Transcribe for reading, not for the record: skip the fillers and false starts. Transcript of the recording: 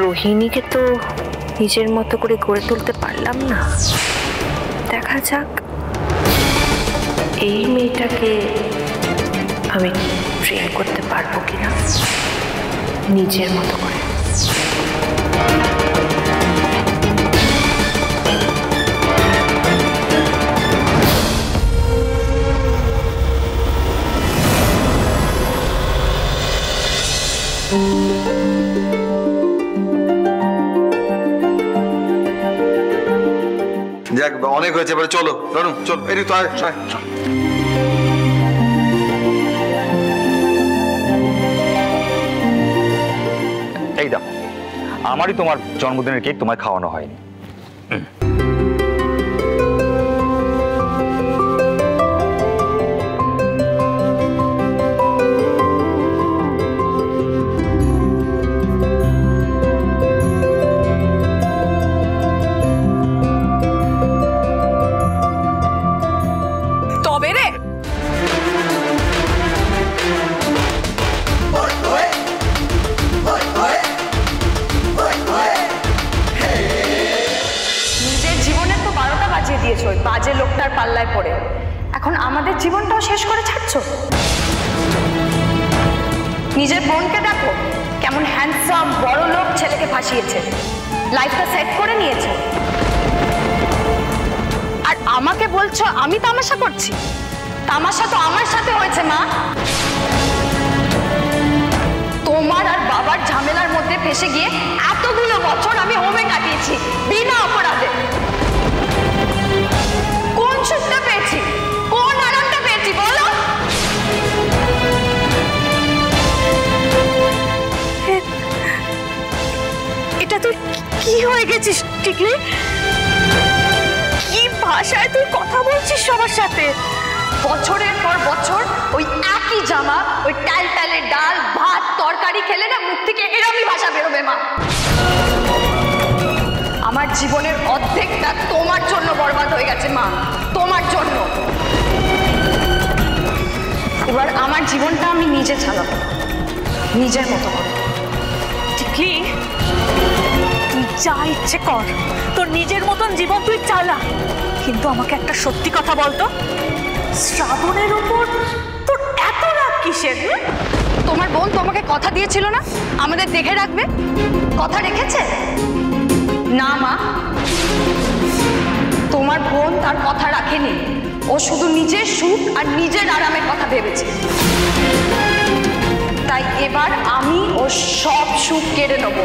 রোহিণীকে তো নিজের মতো করে গড়ে তুলতে পারলাম না, দেখা যাক এই মেয়েটাকে আমি ট্রেন করতে পারবো কিনা নিজের মতো করে। যাক অনেক হয়েছে, এবারে চলো রনু, চল এদিকে তো আয়। এই দাও, আমারই তোমার জন্মদিনের কেক তোমায় খাওয়ানো হয়নি। বাজে লোকটার পাল্লায় পড়ে এখন আমাদের জীবনটাও শেষ করে ছাড়ছো। নিজের বোনকে দেখো কেমন হ্যান্ডসাম বড় লোক ছেলেকে ফাঁসিয়েছে, লাইফটা সেট করে নিয়েছে, আর আমাকে বলছো আমি তামাশা করছি? তামাশা তো আমার সাথে হয়েছে মা। তোমার আর বাবার ঝামেলার মধ্যে ফেসে গিয়ে এতগুলো বছর আমি হোমে কাটিয়েছি বিনা অপরাধে। কোন সুখটা পেয়েছি, কোন আরামটা পেয়েছি বলো? এটা তুই কি হয়ে গেছিস টিকলি? কি ভাষায় তুই কথা বলছিস সবার সাথে? বছরের পর বছর ওই একই জামা, ওই টাল টালে ডাল ভাত তরকারি খেলে না মুখ থেকে এরকমই ভাষা বেরোবে মা। আমার জীবনের অর্ধেকটা তোমার জন্য বরবাদ হয়ে গেছে মা, তোমার জন্য। এবার আমার জীবনটা আমি নিজে চালাবো, নিজের মতো করে। টিকলি, তুই যা ইচ্ছে কর, তোর নিজের মতন জীবন তুই চালা, কিন্তু আমাকে একটা সত্যি কথা বলতো, শ্রাবণের উপর তোর এত রাগ কিসের? তোমার বোন তোমাকে কথা দিয়েছিল না আমাদের দেখে রাখবে, কথা রেখেছে না মা? তোমার বোন তার কথা রাখেনি, ও শুধু নিজের সুখ আর নিজের আরামের কথা ভেবেছে। তাই এবার আমি ও সব সুখ কেড়ে নেব।